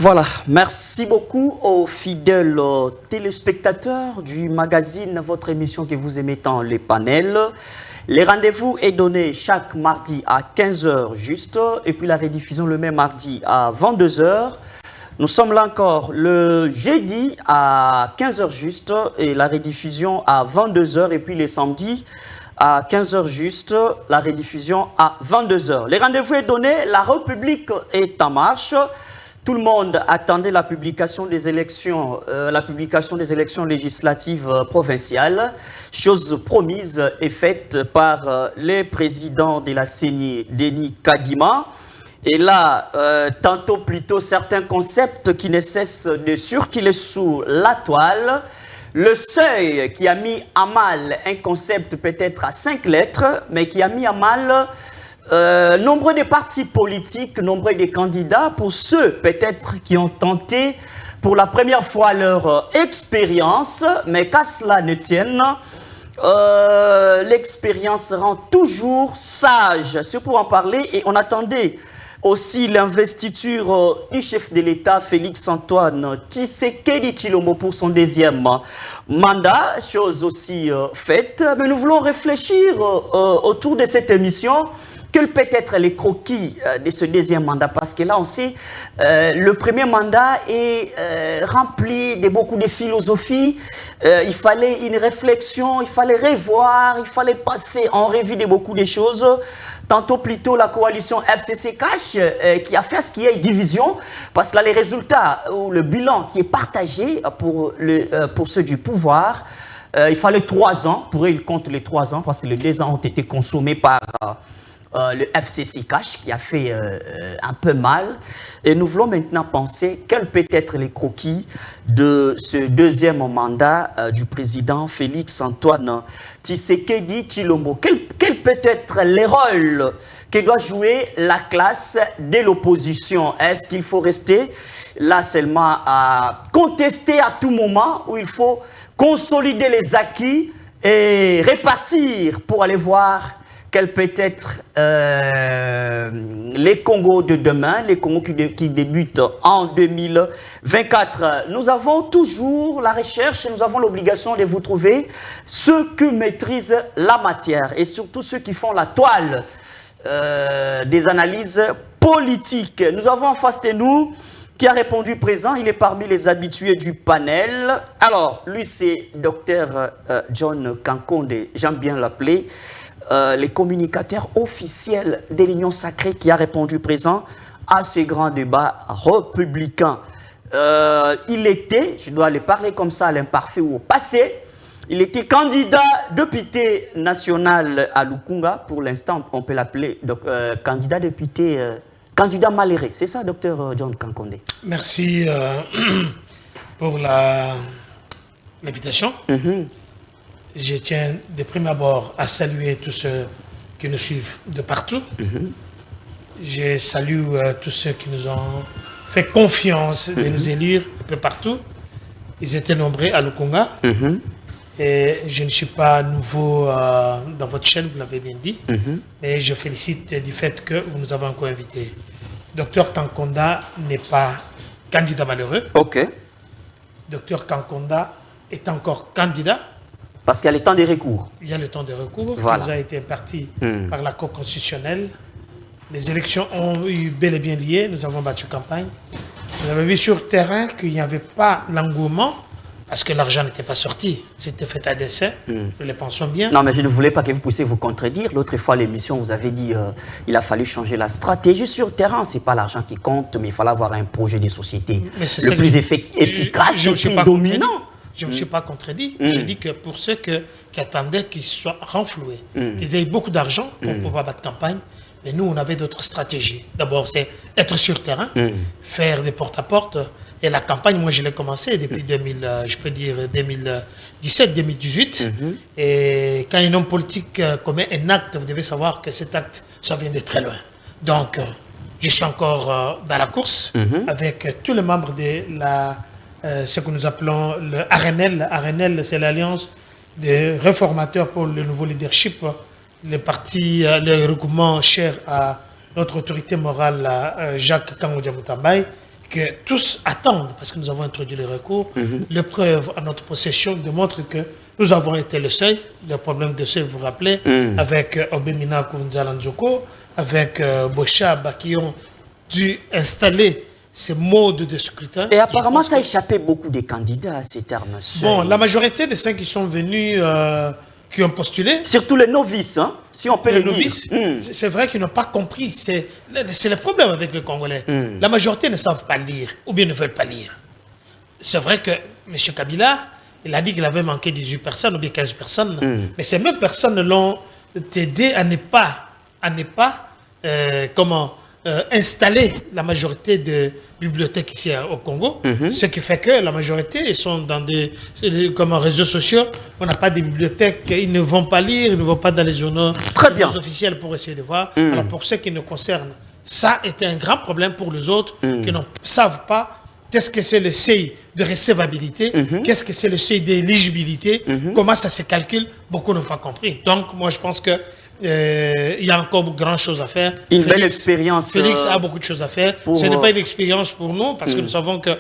Voilà, merci beaucoup aux fidèles téléspectateurs du magazine, votre émission que vous aimez tant, les panels. Les rendez-vous est donné chaque mardi à 15 h juste, et puis la rediffusion le même mardi à 22 h. Nous sommes là encore le jeudi à 15 h juste, et la rediffusion à 22 h, et puis les samedis à 15 h juste, la rediffusion à 22 h. Les rendez-vous est donné, la République est en marche. Tout le monde attendait la publication des élections, législatives provinciales, chose promise et faite par les présidents de la CENI, Denis Kadima. Et là, tantôt plutôt certains concepts qui ne cessent de circuler sous la toile. Le seuil qui a mis à mal un concept peut-être à 5 lettres, mais qui a mis à mal nombreux des partis politiques, nombreux des candidats, pour ceux peut-être qui ont tenté pour la première fois leur expérience, mais qu'à cela ne tienne, l'expérience rend toujours sage. C'est pour en parler, et on attendait aussi l'investiture du chef de l'État, Félix-Antoine Tshisekedi Tshilombo, pour son deuxième mandat, chose aussi faite. Mais nous voulons réfléchir autour de cette émission. Quels peuvent être les croquis de ce deuxième mandat? Parce que là, on sait, le premier mandat est rempli de beaucoup de philosophie. Il fallait une réflexion, il fallait revoir, il fallait passer en revue de beaucoup de choses. Tantôt plutôt la coalition FCC Cash qui a fait ce qui est division. Parce que là, les résultats ou le bilan qui est partagé pour ceux du pouvoir, il fallait 3 ans. Pour eux, ils comptent les 3 ans parce que les 2 ans ont été consommés par le FCC Cash qui a fait un peu mal. Et nous voulons maintenant penser quels peuvent être les croquis de ce deuxième mandat du président Félix-Antoine Tshisekedi Tshilombo. Quel peut être les rôles que doit jouer la classe de l'opposition? Est-ce qu'il faut rester là seulement à contester à tout moment, ou il faut consolider les acquis et répartir pour aller voir quels peuvent être les Congos de demain, les Congos qui débutent en 2024. Nous avons toujours la recherche et nous avons l'obligation de vous trouver ceux qui maîtrisent la matière et surtout ceux qui font la toile des analyses politiques. Nous avons en face de nous qui a répondu présent. Il est parmi les habitués du panel. Alors, lui, c'est Dr John Kankonde, j'aime bien l'appeler. Les communicateurs officiels de l'Union sacrée, qui a répondu présent à ce grand débat républicain. Il était, je dois le parler comme ça à l'imparfait ou au passé, il était candidat député national à Lukunga. Pour l'instant, on peut l'appeler candidat député, candidat malheureux. C'est ça, docteur John Kankonde? Merci pour l'invitation. Je tiens de prime abord à saluer tous ceux qui nous suivent de partout. Je salue tous ceux qui nous ont fait confiance de nous élire un peu partout. Ils étaient nombreux à Lukunga. Et je ne suis pas nouveau dans votre chaîne, vous l'avez bien dit. Mais je félicite du fait que vous nous avez encore invités. Docteur Kankonda n'est pas candidat malheureux. Ok. Docteur Kankonda est encore candidat. Parce qu'il y a le temps des recours. Il y a le temps de recours voilà. qui nous a été imparti par la Cour constitutionnelle. Les élections ont eu bel et bien lieu. Nous avons battu campagne. Vous avez vu sur terrain qu'il n'y avait pas l'engouement parce que l'argent n'était pas sorti. C'était fait à dessein. Nous le pensons bien. Non, mais je ne voulais pas que vous puissiez vous contredire. L'autre fois, l'émission, vous avez dit il a fallu changer la stratégie sur terrain. Ce n'est pas l'argent qui compte, mais il fallait avoir un projet de société le plus efficace et plus dominant. Je ne me suis pas contredit. Je dis que pour ceux qui attendaient qu'ils soient renfloués, qu'ils aient beaucoup d'argent pour pouvoir battre campagne, mais nous, on avait d'autres stratégies. D'abord, c'est être sur terrain, faire des porte-à-porte. Et la campagne, moi, je l'ai commencé depuis 2017-2018. Et quand un homme politique commet un acte, vous devez savoir que cet acte, ça vient de très loin. Donc, je suis encore dans la course avec tous les membres de ce que nous appelons le RNL. RNL, c'est l'Alliance des réformateurs pour le nouveau leadership, le parti, le regroupement cher à notre autorité morale, Jacques Kangoudja Moutambaye, que tous attendent, parce que nous avons introduit le recours, les preuves à notre possession démontrent que nous avons été le seuil, le problème de seuil, vous vous rappelez, avec Obemina Kounzalanzoko, avec Bochab, qui ont dû installer ces modes de scrutin. Et apparemment, ça a échappé beaucoup des candidats à ces termes. Bon, la majorité des 5 qui sont venus, qui ont postulé... Surtout les novices, hein, si on peut les le novices, dire. c'est vrai qu'ils n'ont pas compris. C'est le problème avec les Congolais. La majorité ne savent pas lire, ou bien ne veulent pas lire. C'est vrai que M. Kabila, il a dit qu'il avait manqué 18 personnes, ou bien 15 personnes. Mais ces mêmes personnes l'ont aidé à ne pas installer la majorité de bibliothèques ici au Congo, ce qui fait que la majorité ils sont dans des réseaux sociaux, on n'a pas de bibliothèques, ils ne vont pas lire, ils ne vont pas dans les journaux officiels pour essayer de voir. Alors pour ce qui nous concerne, ça était un grand problème pour les autres qui ne savent pas qu'est-ce que c'est le seuil de recevabilité, qu'est-ce que c'est le seuil d'éligibilité, comment ça se calcule, beaucoup n'ont pas compris. Donc moi je pense que il y a encore grand chose à faire. Une belle expérience. Félix a beaucoup de choses à faire. Ce n'est pas une expérience pour nous, parce que nous savons que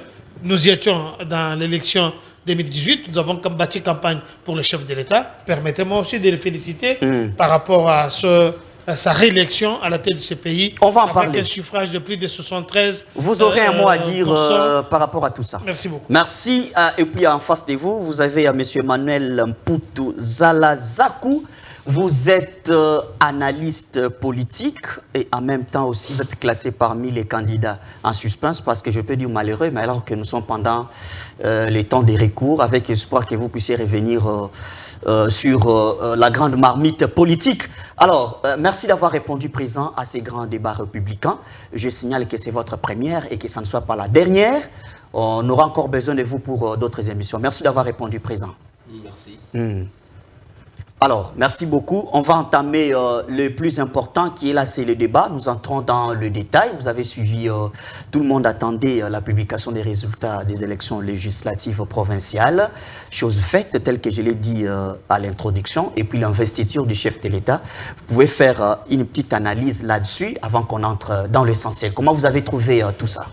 nous y étions dans l'élection 2018. Nous avons bâti campagne pour le chef de l'État. Permettez-moi aussi de le féliciter par rapport à sa réélection à la tête de ce pays. On va en parler. Avec un suffrage de plus de 73. Vous aurez un mot à dire par rapport à tout ça. Merci beaucoup. Merci. Et puis en face de vous, vous avez M. Emmanuel Mputu Zalazakou. Vous êtes analyste politique et en même temps aussi vous êtes classé parmi les candidats en suspense parce que je peux dire malheureux, mais alors que nous sommes pendant les temps des recours, avec espoir que vous puissiez revenir sur la grande marmite politique. Alors, merci d'avoir répondu présent à ces grands débats républicains. Je signale que c'est votre première et que ça ne soit pas la dernière. On aura encore besoin de vous pour d'autres émissions. Merci d'avoir répondu présent. Merci. Alors, merci beaucoup. On va entamer le plus important qui est là, c'est le débat. Nous entrons dans le détail. Vous avez suivi, tout le monde attendait la publication des résultats des élections législatives provinciales. Chose faite, telle que je l'ai dit à l'introduction, et puis l'investiture du chef de l'État. Vous pouvez faire une petite analyse là-dessus avant qu'on entre dans l'essentiel. Comment vous avez trouvé tout ça?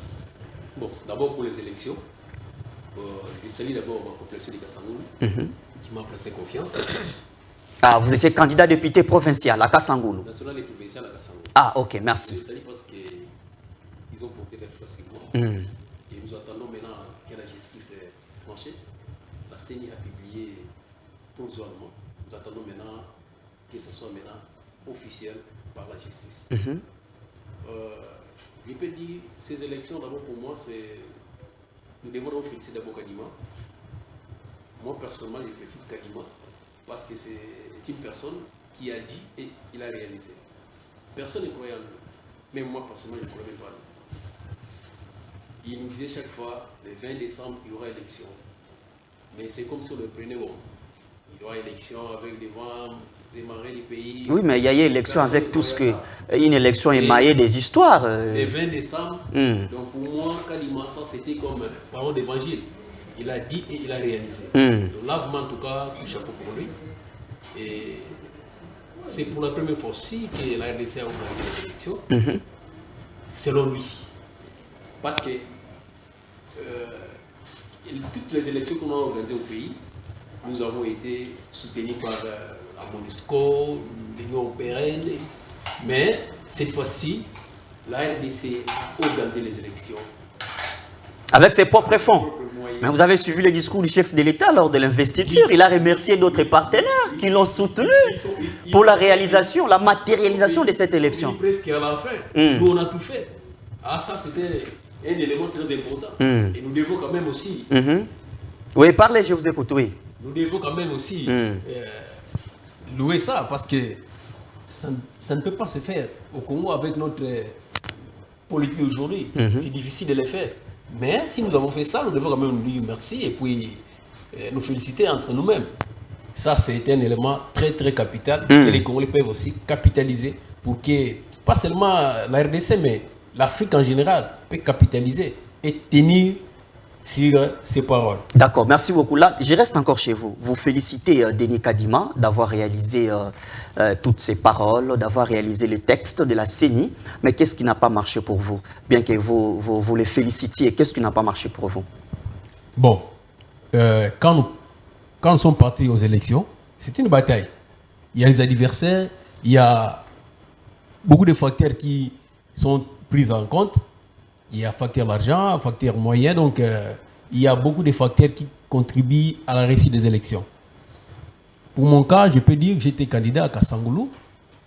Bon, d'abord pour les élections, je salue d'abord ma population de Kassangoulou, qui m'a placé confiance. Ah, vous étiez candidat député provincial à Kassangoulou. National et provincial à Kassangoulou. Ah, ok, merci. Je salue parce qu'ils ont porté leur choix sur moi. Et nous attendons maintenant que la justice est tranchée. La CENI a publié provisoirement. Nous attendons maintenant que ce soit maintenant officiel par la justice. Je peux dire, ces élections, d'abord pour moi, c'est... Nous devons féliciter d'abord Kadima. Moi, personnellement, je félicite Kadima. Parce que c'est une personne qui a dit et il a réalisé. Personne ne croyait en lui. Même moi, personnellement, je ne croyais pas en lui. Il nous disait chaque fois, le 20 décembre, il y aura élection. Mais c'est comme si on le prenait bon. Il y aura élection avec des vents, démarrer du pays. Oui, mais il y a eu élection avec tout ce que... Une élection émaillée des histoires. Le 20 décembre, donc pour moi, Kadima, ça c'était comme parole d'évangile. Il a dit et il a réalisé. Donc là, vraiment, en tout cas, chapeau pour lui. Et c'est pour la première fois aussi que la RDC a organisé les élections, selon lui. Parce que toutes les élections qu'on a organisées au pays, nous avons été soutenus par la MONUSCO, l'Union européenne. Mais cette fois-ci, la RDC a organisé les élections. Avec ses propres fonds. Mais vous avez suivi le discours du chef de l'État lors de l'investiture. Il a remercié d'autres partenaires qui l'ont soutenu pour la réalisation, la matérialisation de cette élection. Presque à la fin, nous on a tout fait. Ah, ça c'était un élément très important. Et nous devons quand même aussi... Oui, parlez, je vous écoute, oui. Nous devons quand même aussi louer ça, parce que ça ne peut pas se faire au Congo avec notre politique aujourd'hui. C'est difficile de le faire. Mais si nous avons fait ça, nous devons quand même nous dire merci et puis nous féliciter entre nous-mêmes. Ça, c'est un élément très très capital que les Congolais peuvent aussi capitaliser pour que, pas seulement la RDC, mais l'Afrique en général peut capitaliser et tenir sur ses paroles. D'accord, merci beaucoup. Là, je reste encore chez vous. Vous félicitez Denis Kadima d'avoir réalisé toutes ces paroles, d'avoir réalisé les textes de la CENI. Mais qu'est-ce qui n'a pas marché pour vous? Bien que vous les félicitiez, qu'est-ce qui n'a pas marché pour vous? Bon, quand nous sommes partis aux élections, c'était une bataille. Il y a les adversaires, il y a beaucoup de facteurs qui sont pris en compte. Il y a facteur d'argent, facteur moyen, donc il y a beaucoup de facteurs qui contribuent à la réussite des élections. Pour mon cas, je peux dire que j'étais candidat à Kassangoulou.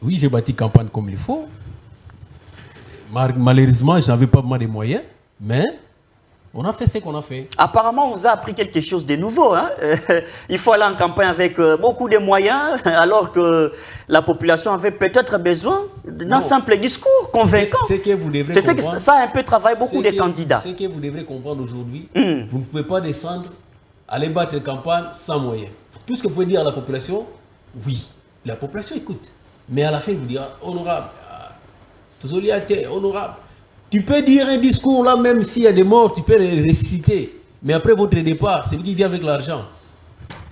Oui, j'ai bâti campagne comme il faut. Malheureusement, je n'avais pas vraiment de moyens, mais on a fait ce qu'on a fait. Apparemment, on vous a appris quelque chose de nouveau. Hein? Il faut aller en campagne avec beaucoup de moyens, alors que la population avait peut-être besoin d'un simple discours convaincant. C'est que vous devrez comprendre. C'est que ça a un peu travaillé beaucoup de candidats. C'est que vous devrez comprendre aujourd'hui, vous ne pouvez pas descendre, aller battre une campagne sans moyens. Tout ce que vous pouvez dire à la population, oui, la population écoute. Mais à la fin, vous dira, honorable, honorable. Tu peux dire un discours là, même s'il y a des morts, tu peux les réciter. Mais après votre départ, c'est lui qui vient avec l'argent.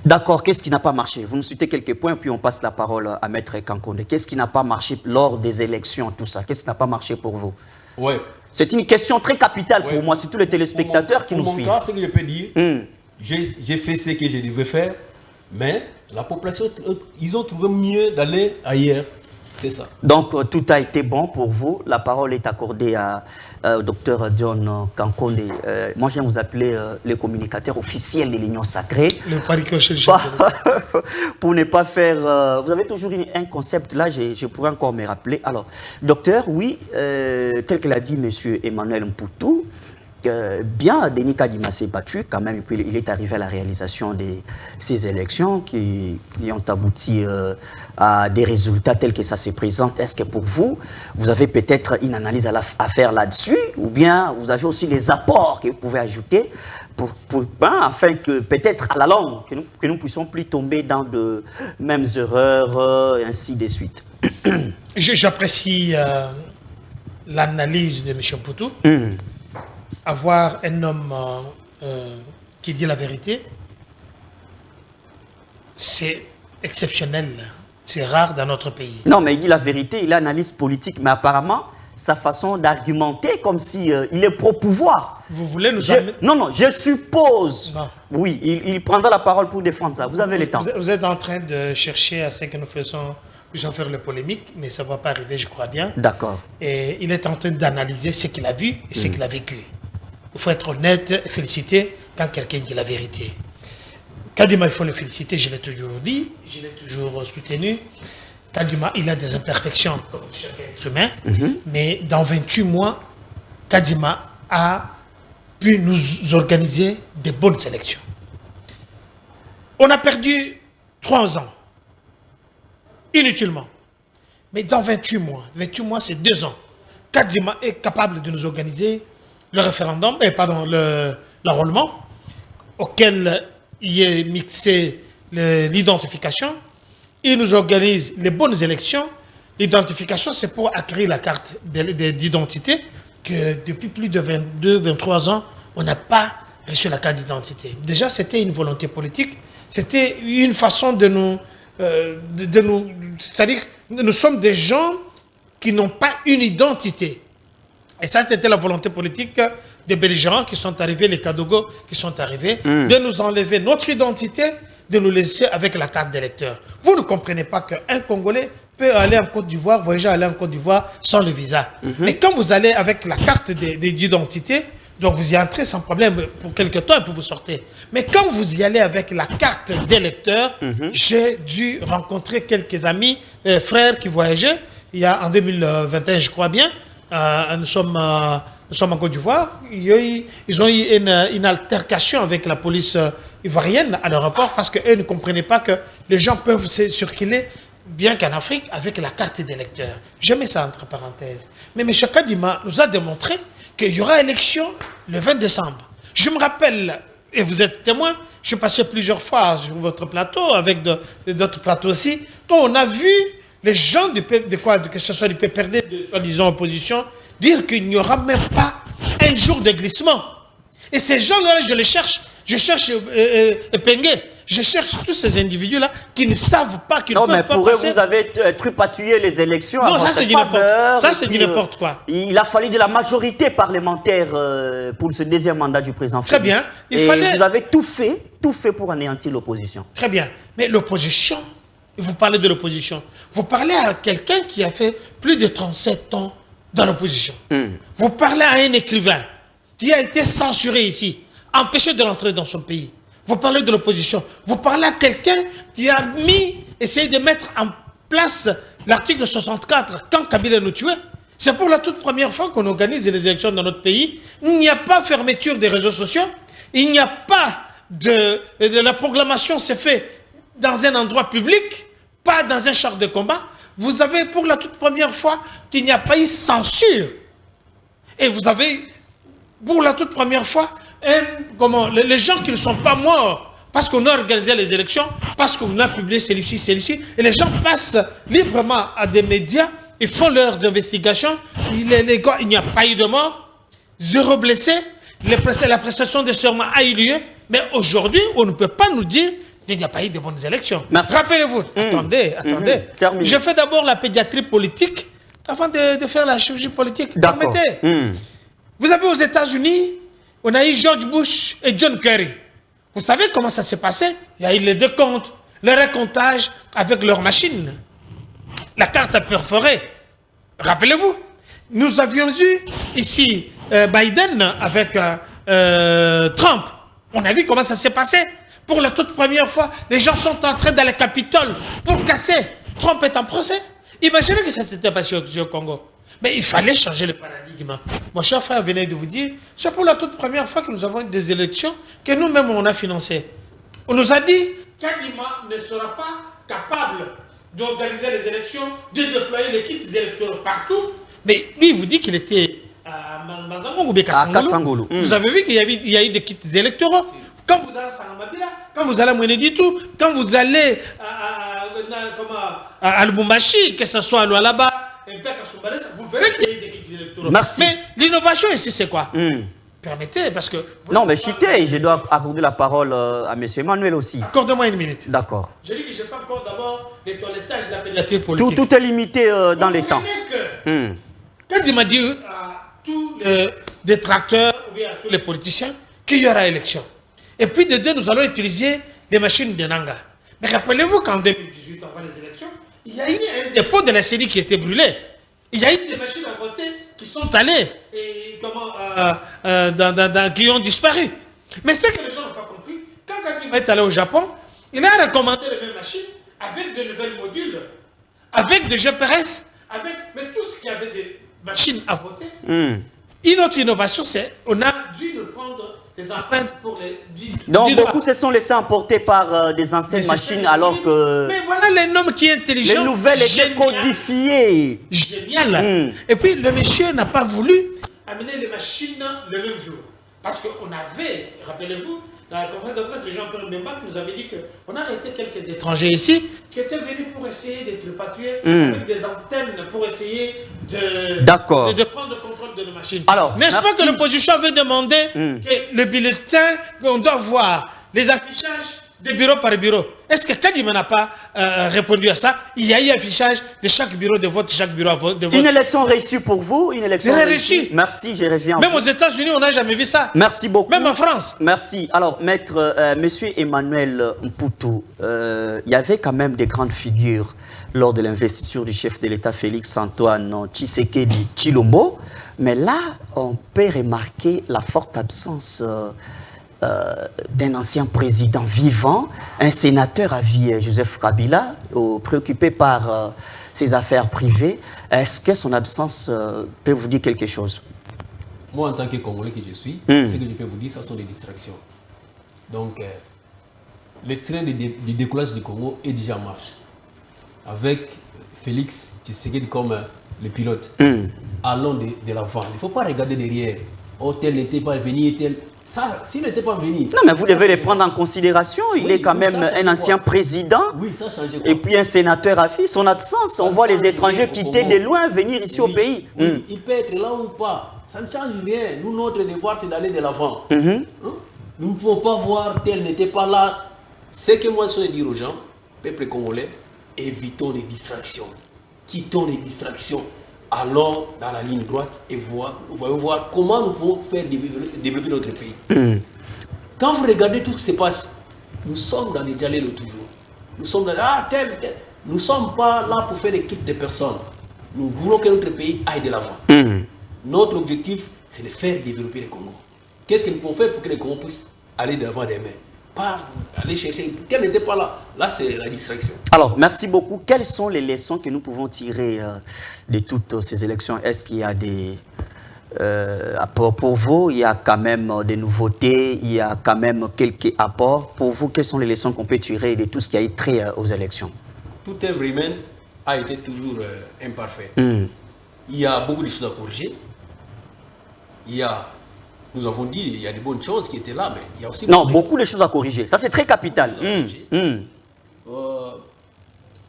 D'accord, qu'est-ce qui n'a pas marché? Vous nous citez quelques points, puis on passe la parole à Maître Kankonde. Qu'est-ce qui n'a pas marché lors des élections, tout ça? Qu'est-ce qui n'a pas marché pour vous? Ouais. C'est une question très capitale pour moi, c'est tous les téléspectateurs qui nous suivent. Pour mon cas, ce que je peux dire, j'ai fait ce que je devais faire, mais la population, ils ont trouvé mieux d'aller ailleurs. C'est ça. Donc, tout a été bon pour vous. La parole est accordée au docteur John Kankonde. Moi, j'aime vous appeler le communicateur officiel de l'Union Sacrée. Le paricochet pour ne pas faire... vous avez toujours un concept, là, je pourrais encore me rappeler. Alors, docteur, oui, tel que l'a dit M. Emmanuel Mpoutou, bien, Denis Kadima s'est battu quand même, et puis il est arrivé à la réalisation de ces élections qui ont abouti à des résultats tels que ça se présente. Est-ce que pour vous, vous avez peut-être une analyse à faire là-dessus, ou bien vous avez aussi les apports que vous pouvez ajouter afin que peut-être à la longue, que nous puissions plus tomber dans de mêmes erreurs, ainsi de suite. J'apprécie l'analyse de M. Mpoutou. Avoir un homme qui dit la vérité, c'est exceptionnel, c'est rare dans notre pays. Non, mais il dit la vérité, il analyse politique, mais apparemment, sa façon d'argumenter, comme si il est pro-pouvoir. Vous voulez nous amener... Non, je suppose. Non. Oui, il prendra la parole pour défendre ça. Vous avez le temps. Vous êtes en train de chercher à ce que nous puissions faire le polémique, mais ça ne va pas arriver, je crois bien. D'accord. Et il est en train d'analyser ce qu'il a vu et ce qu'il a vécu. Il faut être honnête et féliciter quand quelqu'un dit la vérité. Kadima, il faut le féliciter, je l'ai toujours dit, je l'ai toujours soutenu. Kadima, il a des imperfections comme chaque être humain, mais dans 28 mois, Kadima a pu nous organiser de bonnes sélections. On a perdu 3 ans, inutilement. Mais dans 28 mois c'est 2 ans, Kadima est capable de nous organiser le référendum, l'enrôlement, auquel il est mixé l'identification. Il nous organise les bonnes élections. L'identification, c'est pour acquérir la carte d'identité, que depuis plus de 22-23 ans, on n'a pas reçu la carte d'identité. Déjà, c'était une volonté politique, c'était une façon de nous... c'est-à-dire que nous sommes des gens qui n'ont pas une identité. Et ça, c'était la volonté politique des belligérants qui sont arrivés, les Kadogo qui sont arrivés, de nous enlever notre identité, de nous laisser avec la carte d'électeur. Vous ne comprenez pas qu'un Congolais peut aller en Côte d'Ivoire, voyager aller en Côte d'Ivoire sans le visa. Mais quand vous allez avec la carte d'identité, donc vous y entrez sans problème pour quelque temps et puis vous sortez. Mais quand vous y allez avec la carte d'électeur, j'ai dû rencontrer quelques amis, frères qui voyageaient, il y a en 2021, je crois bien. Nous sommes en Côte d'Ivoire. Ils ont eu une altercation avec la police ivoirienne à l'aéroport parce qu'eux ne comprenaient pas que les gens peuvent circuler bien qu'en Afrique avec la carte d'électeur. Je mets ça entre parenthèses. Mais M. Kadima nous a démontré qu'il y aura élection le 20 décembre. Je me rappelle, et vous êtes témoin, je suis passé plusieurs fois sur votre plateau, avec d'autres plateaux aussi, dont on a vu les gens que ce soit du PPRD, de soi-disant opposition, dire qu'il n'y aura même pas un jour de glissement. Et ces gens-là, je les cherche. Je cherche Pengue. Je cherche tous ces individus-là qui ne savent pas, qui ne peuvent pas passer. Non, mais pour eux, vous avez tripatouillé les élections. Non, ça c'est du n'importe. Ça c'est du n'importe quoi. Il a fallu de la majorité parlementaire pour ce deuxième mandat du président Très Félix. bien. Vous avez tout fait pour anéantir l'opposition. Très bien. Mais l'opposition, vous parlez de l'opposition. Vous parlez à quelqu'un qui a fait plus de 37 ans dans l'opposition. Vous parlez à un écrivain qui a été censuré ici, empêché de rentrer dans son pays. Vous parlez de l'opposition. Vous parlez à quelqu'un qui a essayé de mettre en place l'article 64 quand Kabila nous tuait. C'est pour la toute première fois qu'on organise les élections dans notre pays. Il n'y a pas fermeture des réseaux sociaux. Il n'y a pas de la proclamation s'est faite dans un endroit public, pas dans un char de combat. Vous avez pour la toute première fois qu'il n'y a pas eu censure. Et vous avez pour la toute première fois les gens qui ne sont pas morts parce qu'on a organisé les élections, parce qu'on a publié celui-ci, et les gens passent librement à des médias, ils font leurs investigations, il n'y a pas eu de mort, 0 blessé, la prestation de serment a eu lieu, mais aujourd'hui, on ne peut pas nous dire qu'il n'y a pas eu de bonnes élections. Rappelez-vous, attendez, je fais d'abord la pédiatrie politique avant de faire la chirurgie politique. Permettez. Vous avez aux États-Unis, on a eu George Bush et John Kerry. Vous savez comment ça s'est passé? Il y a eu les décomptes, le recomptage avec leurs machines. La carte a perforé. Rappelez-vous, nous avions eu ici Biden avec Trump. On a vu comment ça s'est passé. Pour la toute première fois, les gens sont entrés dans le Capitole pour casser. Trump est en procès. Imaginez que ça s'était passé au Congo. Mais il fallait changer le paradigme. Mon cher frère venait de vous dire, c'est pour la toute première fois que nous avons des élections que nous-mêmes on a financées. On nous a dit qu'Adima ne sera pas capable d'organiser les élections, de déployer les kits électoraux partout. Mais lui, il vous dit qu'il était à Manzango ou Kassangolo. Vous avez vu qu'il y a eu des kits électoraux. Quand vous allez à Sangamabila, quand vous allez à Mweneditu, quand vous allez à Lubumbashi, que ce soit à Lualaba, vous verrez qu'il y a des kits électoraux. Merci. Mais l'innovation ici, c'est quoi? Permettez, parce que... Non, mais Chité, je dois accorder la parole à M. Emmanuel aussi. Accordez-moi une minute. D'accord. Je dis que je fais encore d'abord les toilettage de la pédiatrie politique. Tout est limité dans les temps. Quand il m'a dit à tous les détracteurs ou bien à tous les politiciens qu'il y aura élection. Et puis de deux, nous allons utiliser les machines de Nanga. Mais rappelez-vous qu'en 2018, avant les élections, il y a eu un dépôt de la série qui était brûlé. Il y a eu des machines à voter qui sont allées et qui ont disparu. Mais ce que les gens n'ont pas compris, quand Kabila est allé au Japon, il a recommandé les mêmes machines avec de nouvelles modules, avec des GPS, mais tout ce qui avait des machines à voter. Une autre innovation, c'est qu'on a dû nous prendre des empreintes pour les... Donc beaucoup se sont laissés emporter par des anciennes machines alors que... Mais voilà les noms qui est intelligent. Les nouvelles étaient codifiées. Génial. Et puis le monsieur n'a pas voulu amener les machines le même jour. Parce qu'on avait, rappelez-vous, dans la conférence de presse de Jean-Pierre Mbemba qui nous avait dit qu'on a arrêté quelques étrangers ici qui étaient venus pour essayer d'être tripatouillés avec des antennes pour essayer de prendre le contrôle de nos machines. N'est-ce pas que l'opposition avait demandé que le bulletin, on doit voir les affichages de bureau par bureau? Est-ce que Kadima n'a pas répondu à ça? Il y a eu affichage de chaque bureau de vote, chaque bureau de vote. Une élection réussie pour vous? Une élection réussie. Merci, je reviens. Même aux États-Unis, on n'a jamais vu ça. Merci beaucoup. Même en France. Merci. Alors, maître, monsieur Emmanuel Mputu, il y avait quand même des grandes figures lors de l'investiture du chef de l'État Félix-Antoine Tshisekedi Tshilombo. Mais là, on peut remarquer la forte absence d'un ancien président vivant, un sénateur à vie, Joseph Kabila, préoccupé par ses affaires privées. Est-ce que son absence peut vous dire quelque chose? Moi, en tant que Congolais que je suis, ce que je peux vous dire, ce sont des distractions. Donc, le train de décollage du Congo est déjà en marche. Avec Félix Tshisekedi comme le pilote. Allons de l'avant. Il ne faut pas regarder derrière. Oh, tel n'était pas venu, tel... Ça, s'il n'était pas venu... Non, mais vous devez les prendre en considération. Il est quand même un ancien président. Oui, ça change quoi? Et puis un sénateur à vie. Son absence, on voit les étrangers quitter de loin, venir ici au pays. Oui, il peut être là ou pas. ça ne change rien. Nous, notre devoir, c'est d'aller de l'avant. Mhm. Hein? Nous ne pouvons pas voir tel n'était pas là. Ce que moi, je souhaite dire aux gens, peuple congolais, évitons les distractions. Quittons les distractions. Allons dans la ligne droite et voyons voir comment nous pouvons faire développer notre pays. Mhm. Quand vous regardez tout ce qui se passe, nous sommes dans les dialogues toujours. Nous sommes dans tel. Nous ne sommes pas là pour faire des quittes de personnes. Nous voulons que notre pays aille de l'avant. Mhm. Notre objectif, c'est de faire développer le Congo. Qu'est-ce que nous pouvons faire pour que le Congo puisse aller de l'avant demain? Pas aller chercher. Tel n'était pas là. Là, c'est la distraction. Alors, merci beaucoup. Quelles sont les leçons que nous pouvons tirer de toutes ces élections? Est-ce qu'il y a des apports pour vous? Il y a quand même des nouveautés? Il y a quand même quelques apports pour vous? Quelles sont les leçons qu'on peut tirer de tout ce qui a été trait aux élections? Toute œuvre humaine a été toujours imparfaite. Mm. Il y a beaucoup de choses à corriger. Nous avons dit, il y a des bonnes choses qui étaient là, mais il y a aussi... Non, beaucoup de choses à corriger. Ça, c'est très capital.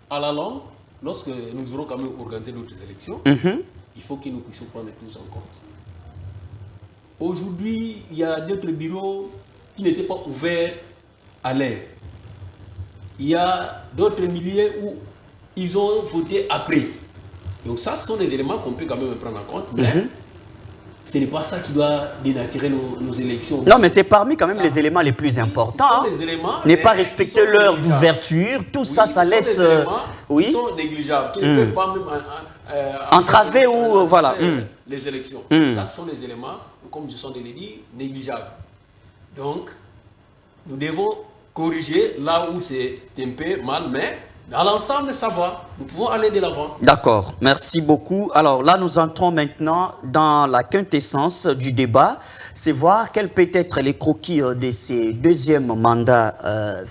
À la longue, lorsque nous aurons quand même organisé d'autres élections, il faut que nous puissions prendre tout en compte. Aujourd'hui, il y a d'autres bureaux qui n'étaient pas ouverts à l'air. Il y a d'autres milliers où ils ont voté après. Donc ça, ce sont des éléments qu'on peut quand même prendre en compte, mais ce n'est pas ça qui doit dénaturer nos élections. Non, mais c'est parmi quand même les éléments les plus importants. Ne pas respecter l'heure d'ouverture, tout ça, ça laisse... Qui sont négligeables, qui ne peuvent pas même entraver ou... voilà. Les élections. Ça, ce sont des éléments, comme je sens de le dire, négligeables. Donc, nous devons corriger là où c'est un peu mal, mais dans l'ensemble, ça va. Nous pouvons aller de l'avant. D'accord, merci beaucoup. Alors là, nous entrons maintenant dans la quintessence du débat. C'est voir quels peuvent être les croquis de ces deuxièmes mandats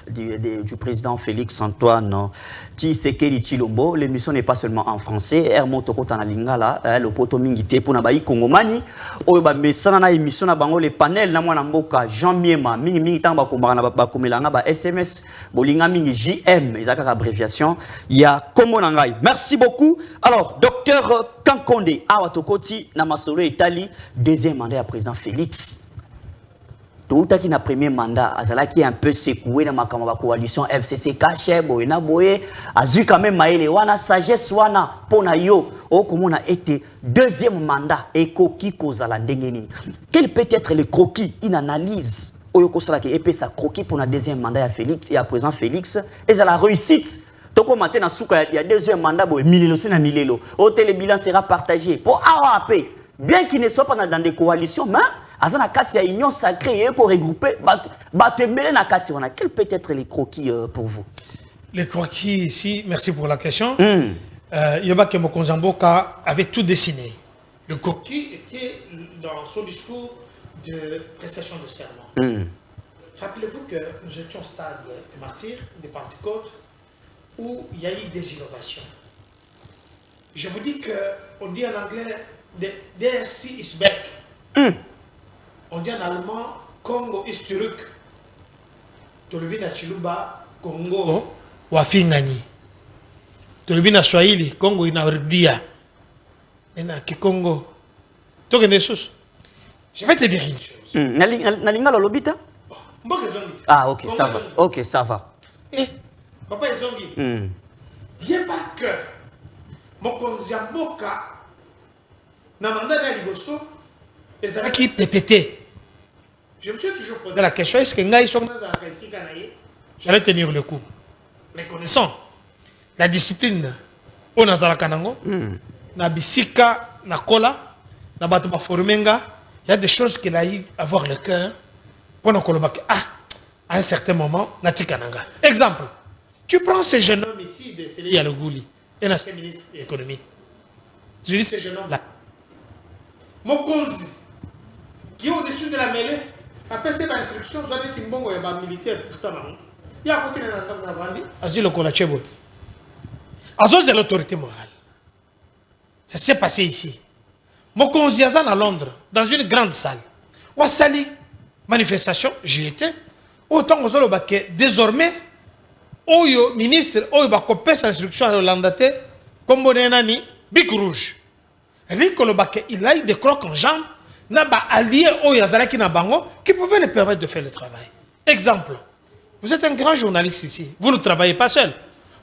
du président Félix Antoine Tshisekedi Tshilombo. L'émission n'est pas seulement en français. Hermoto Kotana Lingala, le poto mingité pour nabayi Kongomani. Oyoba mesana na émission na bango le panel na mwana mboka Jean Miema mingi tamba kombana ba komelanga ba SMS bolinga mingi JM ezaka abréviation. Il y a Komonangai. Merci beaucoup. Alors, docteur Kankonde Awatokoti Namasolo Itali, deuxième mandat à président Félix. Tout à qui na premier mandat, Azala qui est un peu secoué dans ma coalition FCC Kache, Boyena Boye, Azu quand même Maële Wana, sagesse Wana, Pona Yo, oh comme on a été deuxième mandat, et Koki Kozala Ndengeni. Quel peut être le croquis, une analyse, Oyoko Salaki, et sa croquis pour la deuxième mandat à Félix et à présent Félix, et à la réussite. Toko matin il y a deuxième mandat, Milelo, c'est na Milelo. Hôtel le bilan sera partagé. Pour AOAP, bien qu'il ne soit pas dans des coalitions, mais Azana Kati a une union sacrée et pour regrouper, quel peut être les croquis pour vous? Les croquis ici, merci pour la question. Yobake Mokonzamboka avait tout dessiné. Le croquis était dans son discours de prestation de serment. Rappelez-vous que nous étions au stade de martyrs, de Pentecôte, où il y a eu des innovations. Je vous dis qu'on dit en anglais, the DRC is back. On dit en allemand, Congo is zurück. Tolobi na Chiluba, Congo wafingani. Tolobi na Swahili, Congo inarudia. Ena ki Congo. Toke nesus. Je vais te dire une chose. Nalinga lolobita? Ah, ok, ça va. Ok, ça va. Papa Ezongi, il n'y a pas que Mokonzi Mboka na mandat de Liboso et qui PTT. Je me suis toujours posé la question, est-ce que Ngaï sont dans la Kaïsi Kanaï? J'allais tenir le coup. Mais connaissant la discipline, on a dans la Kanango, na Bisika, na Kola, na Batuma Forumenga, il y a des choses qu'il a eu à avoir le cœur pour nous colobaker. Ah, à un certain moment, na Tikananga. Exemple. Tu prends ce jeune homme ici de Sélé Yalogouli, un ancien ministre de l'économie. Je dis ce jeune homme-là. Mokonzi, qui est au-dessus de la mêlée, après cette instruction, vous avez dit bon, il y a un militaire pourtant. Il y a un côté de la Vandi, Azil Okolachebo. Azos de l'autorité morale. Ça s'est passé ici. Mokonzi Azan à Londres, dans une grande salle. Ouassali, manifestation, j'y étais. Autant aux Olobake, désormais, Oyo ministre Oyo ba kopé sa instruction à l'Andate comme Bonenani Bic Rouge. Il a eu des crocs en jambes n'a pas allié au Yazalaki Nabango qui pouvaient les permettre de faire le travail. Exemple, vous êtes un grand journaliste ici, vous ne travaillez pas seul.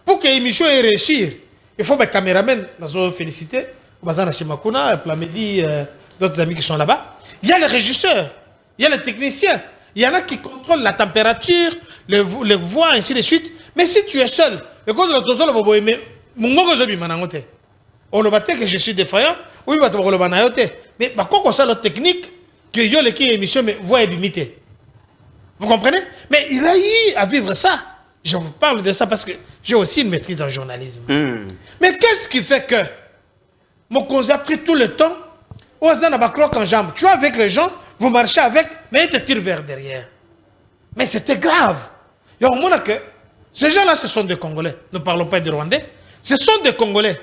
Pour que l'émission ait réussir, il faut que les caméramans, nous féliciter, Bazana Shimakuna, Plamedi, d'autres amis qui sont là-bas. Il y a les régisseurs, il y a les techniciens, il y en a qui contrôlent la température, les voix, ainsi de suite. Mais si tu es seul, et quand on le battait que je suis défaillant, oui, mais par contre, ça la technique que yo le qui émission mais voix est limitée. Vous comprenez? Mais il a eu à vivre ça. Je vous parle de ça parce que j'ai aussi une maîtrise en journalisme. Mais qu'est-ce qui fait que mon conseil a pris tout le temps? En jambe. Tu es avec les gens, vous marchez avec, mais ils te tirent vers derrière. Mais c'était grave. Il y a au moins que ces gens-là, ce sont des Congolais. Ne parlons pas des Rwandais. Ce sont des Congolais.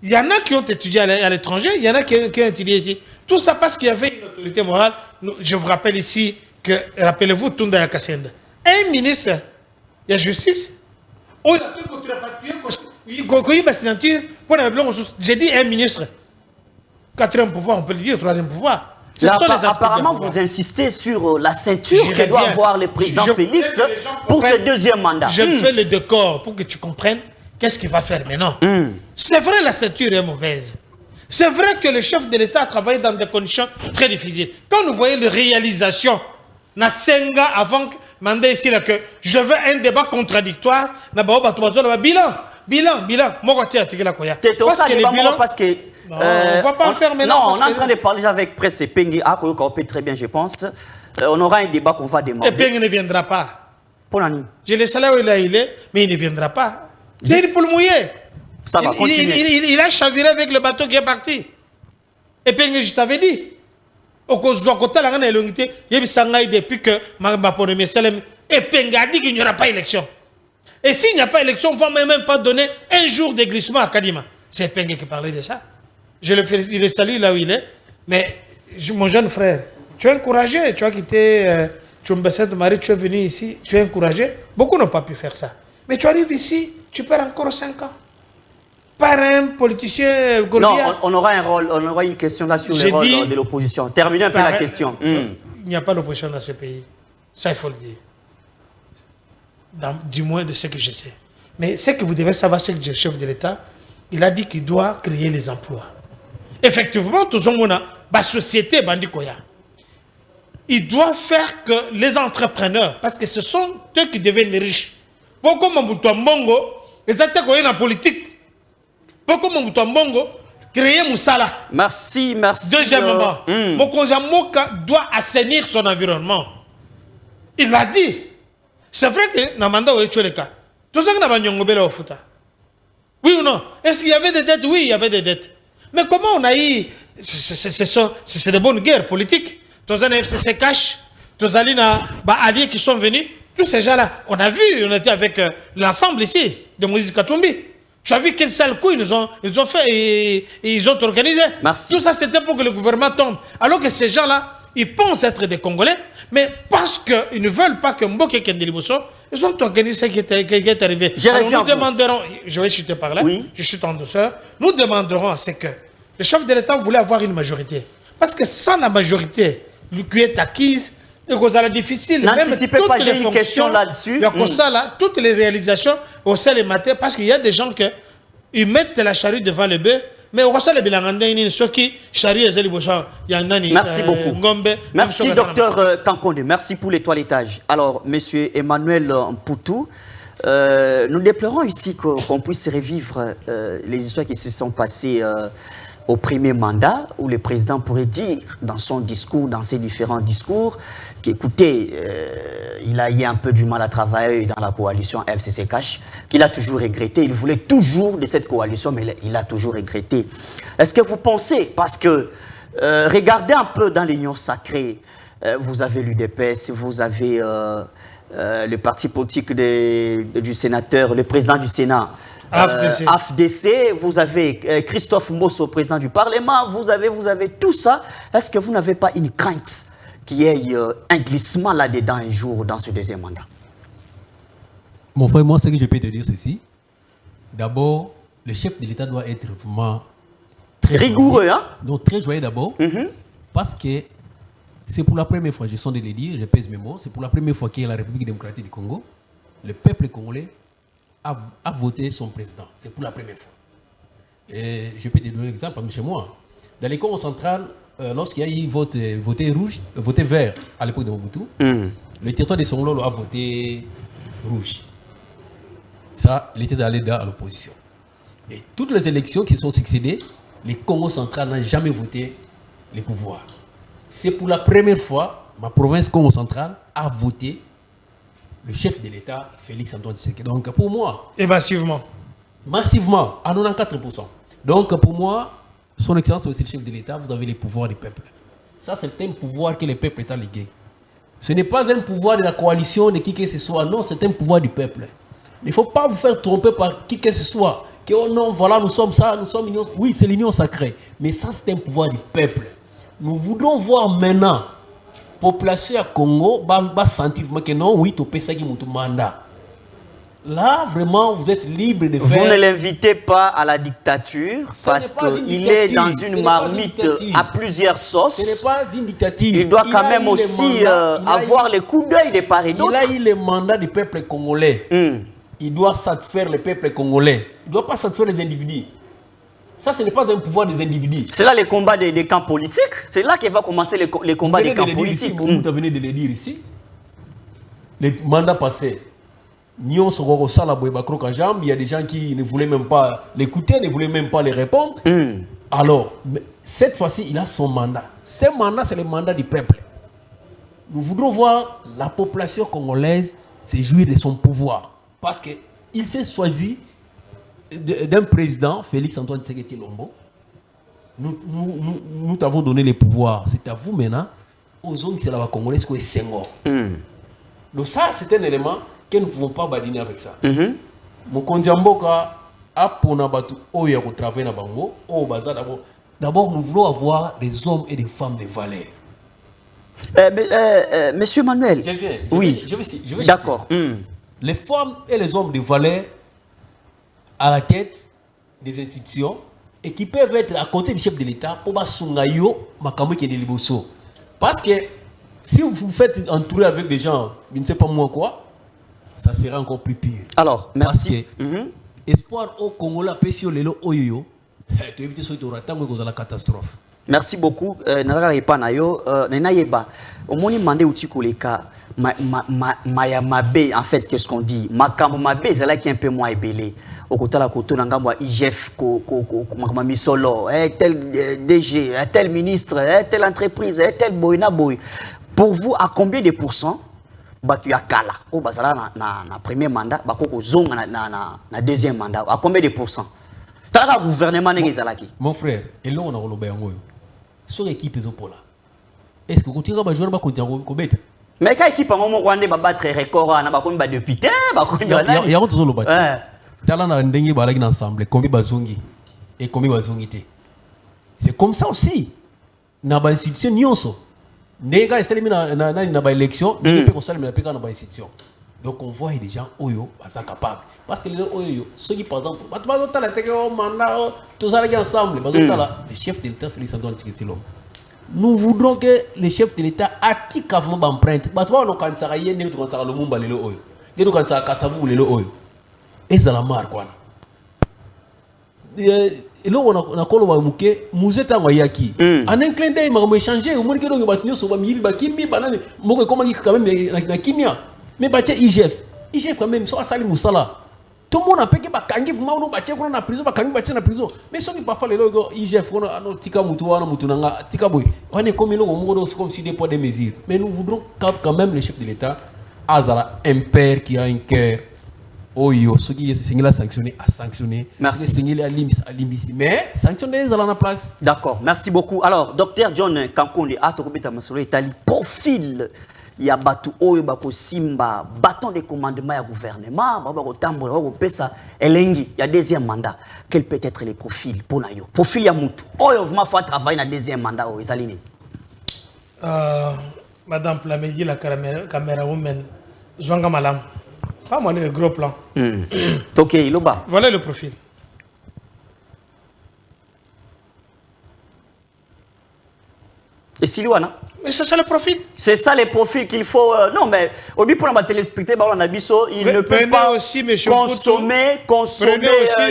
Il y en a qui ont étudié à l'étranger, il y en a qui ont étudié ici. Tout ça parce qu'il y avait une autorité morale. Je vous rappelle ici que, rappelez-vous, Tunda Yakassenda. Un ministre de la justice, j'ai dit un ministre. Quatrième pouvoir, on peut le dire, troisième pouvoir. Là, apparemment, vous insistez sur la ceinture que doit avoir le président Félix pour ce deuxième mandat. Je fais le décor pour que tu comprennes qu'est-ce qu'il va faire maintenant. C'est vrai, la ceinture est mauvaise. C'est vrai que le chef de l'État a travaillé dans des conditions très difficiles. Quand nous voyons les réalisations, Nasenga, avant mandat ici, là, que je veux un débat contradictoire, bilan. Parce que on ne va pas le faire maintenant. Non, on est en train de parler avec Presse et Pengi, très bien, je pense. On aura un débat qu'on va demander. Et Pengi ne viendra pas. Pour l'année. Je le sais là où il est, mais il ne viendra pas. C'est pour le mouiller. Ça va continuer. Il a chaviré avec le bateau qui est parti. Et Pengi, je t'avais dit. Depuis que et Pengi a dit qu'il n'y aura pas d'élection. Et s'il n'y a pas d'élection, on ne va même pas donner un jour de glissement à Kadima. C'est Pengi qui parlait de ça. Je le salue là où il est. Mais mon jeune frère, tu es encouragé. Tu as quitté Tchoumbesset Marie, tu es venu ici, tu es encouragé. Beaucoup n'ont pas pu faire ça. Mais tu arrives ici, tu perds encore 5 ans. Par un politicien Non, on aura un rôle, on aura une question là sur le rôle de l'opposition. Terminez un peu la question. Il n'y a pas d'opposition dans ce pays. Ça, il faut le dire. Du moins de ce que je sais. Mais ce que vous devez savoir, c'est que le chef de l'État, il a dit qu'il doit créer les emplois. Effectivement, tout le monde a la société bandikoya. Il doit faire que les entrepreneurs, parce que ce sont eux qui deviennent riches. Pourquoi Mobutu Mbongo, ils étaient dans la politique. Pourquoi Mobutu Mbongo créer Moussala. Merci. Deuxièmement, Mokonza Moka doit assainir son environnement. Il l'a dit. C'est vrai que Namanda a tué le cas. Tout ça que Nabanyongobela au Fouta. Oui ou non? Est-ce qu'il y avait des dettes? Oui, il y avait des dettes. Mais comment on a eu... C'est de bonnes guerres politiques. Tous les FCC cash, tous les alliés qui sont venus, tous ces gens-là, on a vu, on était avec l'ensemble ici, de Moïse Katumbi. Tu as vu quel sale coup ils ont fait et ils ont organisé. Merci. Tout ça, c'était pour que le gouvernement tombe. Alors que ces gens-là, ils pensent être des Congolais, mais parce qu'ils ne veulent pas que Mboké Kendeliboso, ils ont organisé ce qui est arrivé. Alors nous demanderons, je vais chuter par là, je chute en douceur, nous demanderons à ce que le chef de l'État voulait avoir une majorité. Parce que sans la majorité, qui est acquise, c'est difficile. N'anticipez pas, j'ai une question là-dessus. Toutes les réalisations au sein des matières, parce qu'il y a des gens qui mettent la charrue devant le bœuf, mais au sein des Merci beaucoup. Merci, docteur Kankonde. Merci pour les toilettages. Alors, monsieur Emmanuel Mpoutou, nous déplorons ici qu'on puisse revivre les histoires qui se sont passées au premier mandat, où le président pourrait dire dans son discours, dans ses différents discours, qu'écoutez, il a eu un peu du mal à travailler dans la coalition FCC Cash, qu'il a toujours regretté. Il voulait toujours de cette coalition, mais il a toujours regretté. Est-ce que vous pensez, parce que regardez un peu dans l'Union sacrée, vous avez l'UDPS, vous avez le parti politique du sénateur, le président du Sénat, AFDC, vous avez Christophe Mosso, président du Parlement, vous avez tout ça. Est-ce que vous n'avez pas une crainte qu'il y ait un glissement là-dedans un jour dans ce deuxième mandat? Mon frère, moi, ce que je peux te dire, c'est ceci. D'abord, le chef de l'État doit être vraiment très rigoureux, joyeux. Donc, très joyeux d'abord. Parce que c'est pour la première fois, je sens de le dire, je pèse mes mots, c'est pour la première fois qu'il y a la République démocratique du Congo, le peuple congolais a voté son président. C'est pour la première fois. Et je peux te donner un exemple parmi chez moi. Dans les Congo central, lorsqu'il y a eu voté vert à l'époque de Mobutu, le territoire de Songolo a voté rouge. Ça, il était allé à l'opposition. Et toutes les élections qui sont succédées, les Congo central n'ont jamais voté les pouvoirs. C'est pour la première fois, ma province Congo central a voté le chef de l'État, Félix Antoine Tshisekedi. Donc pour moi... Et massivement. Massivement, à 94%. Donc pour moi, son excellence, c'est le chef de l'État, vous avez les pouvoirs du peuple. Ça, c'est un pouvoir que le peuple est allégué. Ce n'est pas un pouvoir de la coalition de qui que ce soit, non, c'est un pouvoir du peuple. Il ne faut pas vous faire tromper par qui que ce soit. Que oh non, voilà, nous sommes ça, nous sommes l'union. Oui, c'est l'union sacrée. Mais ça, c'est un pouvoir du peuple. Nous voudrons voir maintenant, la population à Congo va sentir que non, oui, tu peux ça qui est mandat. Là, vraiment, vous êtes libre de faire... Vous ne l'invitez pas à la dictature parce qu'il est dans une marmite à plusieurs sauces. Ce n'est pas une dictature. Il doit quand même aussi avoir les coups d'œil des paris d'autres. Il a eu le mandat du peuple congolais. Il doit satisfaire le peuple congolais. Il ne doit pas satisfaire les individus. Ça, ce n'est pas un pouvoir des individus. C'est là les combats des camps politiques. C'est là qu'il va commencer les combats des camps politiques. Vous venez de le dire ici. Les mandats passés. Il y a des gens qui ne voulaient même pas l'écouter, ne voulaient même pas les répondre. Alors, cette fois-ci, il a son mandat. Ce mandat, c'est le mandat du peuple. Nous voudrons voir la population congolaise se jouir de son pouvoir. Parce qu'il s'est choisi d'un président, Félix Antoine Tshisekedi Tshilombo. Nous t'avons donné les pouvoirs. C'est à vous maintenant. Aux zones, c'est la Congolaise qui est Senghor. Donc ça, c'est un élément que nous ne pouvons pas badiner avec ça. Mokonzi Mboka a pour Nabatu Oya qui travaille dans Bango. D'abord, nous voulons avoir des hommes et des femmes de valeur. Monsieur Manuel. Je vais D'accord. Les femmes et les hommes de valeur à la tête des institutions et qui peuvent être à côté du chef de l'État pour basungayo makambo qui est de liboso. Parce que si vous vous faites entourer avec des gens, je ne sais pas moi quoi, ça sera encore plus pire. Alors, merci. Parce que espoir au Congo la pesio lelo oyoyo, tu évites ce que la catastrophe. Merci beaucoup. Au moins, demandé où tu koleka Mabe, en fait, qu'est-ce qu'on dit? Makambo Mabe, c'est là qui est un peu moins ébélé. Au côté de la côte, on a IGF, Misolo, tel DG, tel ministre, telle entreprise, tel boyna boy. Pour vous, à combien de pourcents tu as Kala? Au Basala, na premier mandat, Bakoko Zong na deuxième mandat. À combien de pourcents? T'as le gouvernement Nezalaki. Mon frère, et là on a relobé en haut. Sur l'équipe ils ont pas là. Est-ce que tu vas jouer à Kobe? Mais quand l'équipe a battre record, on a pas député, il y a autre chose le battre. Talent a ndenge balagi ensemble, combien bazongi et combien bazongité. C'est comme ça aussi. Na ba institution nyonso. Nega esalemi na ba élection, mais peut constater na peka na ba institution. Donc on voit des gens oyo sont capables parce que les oyo ceux qui par exemple bazotala teke o mandat tous allés ensemble bazotala le chef de l'État Félix Antoine Tshisekedi Tshilombo. Nous voudrons que le chef de l'État attique avant d'empreinte. Parce que nous avons dit que nous avons dit que nous avons dit que nous avons dit que nous avons dit que nous avons dit nous avons dit que nous avons dit que nous avons dit que nous avons échangé. Nous avons dit que nous avons dit que nous avons dit que nous avons dit IGF quand même, soit Salim Moussala. Tout le monde a payé par Kangi, vous m'avez battu dans la prison, Kangi battu dans la prison. Mais ceux qui parfois les logo IGF, on a tika mutuana mutunanga tika boy. On est comme comme si des poids des mesures. Mais nous voudrons quand même le chef de l'État, Azala, un père qui a un cœur. Oh yo, ceux qui sont sanctionnés à sanctionner. Merci. Sanctionner à limite. Mais sanctionner les à la place. D'accord, merci beaucoup. Alors, docteur John Kankonde, Atokobeta Masolo, Italie, profil. Il y a batu oyo bako simba bâton de commandement du gouvernement bako tambola bako pesa elengi il y a deuxième mandat. Quel peut être les profils pour nayo profil ya mutu oyo vraiment faut travailler na deuxième mandat o ezalini madame Plamedi la caméra woman Zwanga Malam pas moi le gros plan OK iloba voilà le profil. Et Silouana. Mais c'est ça le profil. C'est ça les profils qu'il faut. Non, mais au but pour la téléspectateur, on a biso, il ne peut pas aussi, consommer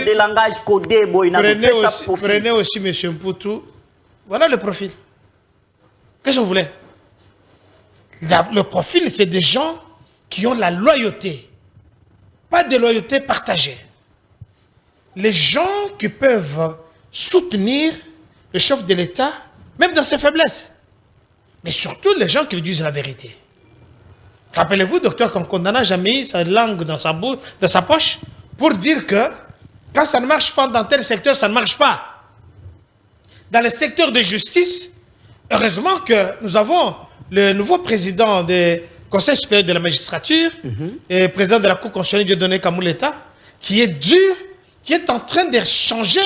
des langages codés. Prenez aussi M. Mpoutou. Voilà le profil. Qu'est-ce que vous voulez? Le profil, c'est des gens qui ont la loyauté. Pas de loyauté partagée. Les gens qui peuvent soutenir le chef de l'État, même dans ses faiblesses. Mais surtout les gens qui lui disent la vérité. Rappelez-vous, docteur Kankunda n'a jamais mis sa langue dans sa bouche, dans sa poche, pour dire que quand ça ne marche pas dans tel secteur, ça ne marche pas. Dans le secteur de justice, heureusement que nous avons le nouveau président du Conseil supérieur de la magistrature, et président de la Cour constitutionnelle Dieudonné Kamouleta, qui est dur, qui est en train de changer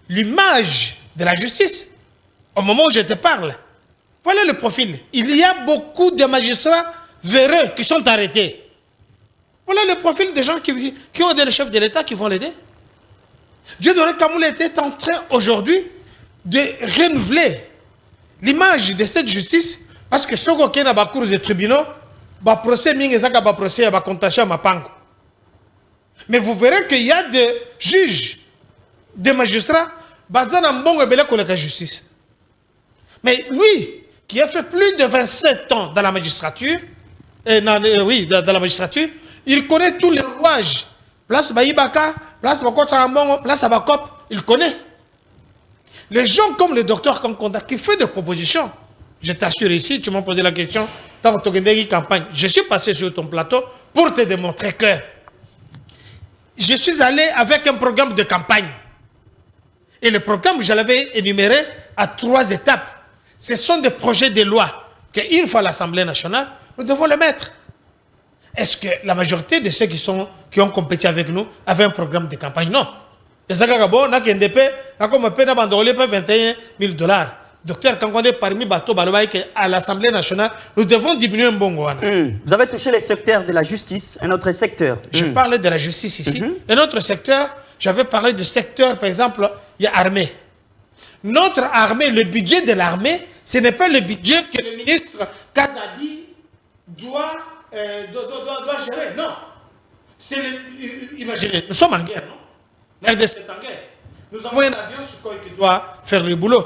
l'image de la justice. Au moment où je te parle, voilà le profil. Il y a beaucoup de magistrats véreux qui sont arrêtés. Voilà le profil des gens qui ont des chefs de l'État qui vont l'aider. Dieudonné Kamouleta est en train aujourd'hui de renouveler l'image de cette justice parce que ce qui est dans la cour des tribunaux, le procès procès va contacher à Mapango. Mais vous verrez qu'il y a des juges, des magistrats, basés dans la justice. Mais lui, qui a fait plus de 27 ans dans la magistrature, dans la magistrature, il connaît tous les rouages. Place Baïbaka, place Bakotambongo, place Abakop, il connaît. Les gens comme le docteur Kankunda qui fait des propositions, je t'assure ici, tu m'as posé la question, dans ton campagne, je suis passé sur ton plateau pour te démontrer que je suis allé avec un programme de campagne. Et le programme, je l'avais énuméré à 3 étapes. Ce sont des projets de loi qu'une fois à l'Assemblée nationale, nous devons les mettre. Est-ce que la majorité de ceux qui ont compétit avec nous avaient un programme de campagne? Non. Et ça, on a comme 21 000 $. Docteur Kankunda, parmi Bato Balobaï, à l'Assemblée nationale, nous devons diminuer un bon goût. Vous avez touché les secteurs de la justice, un autre secteur. Je parle de la justice ici. Un autre secteur, j'avais parlé du secteur, par exemple, il y a l'armée. Notre armée, le budget de l'armée, ce n'est pas le budget que le ministre Kazadi doit gérer. Non. Imaginez, nous sommes en guerre, non? L'RDC est en guerre. Nous avons un avion Sukhoi qui doit faire le boulot.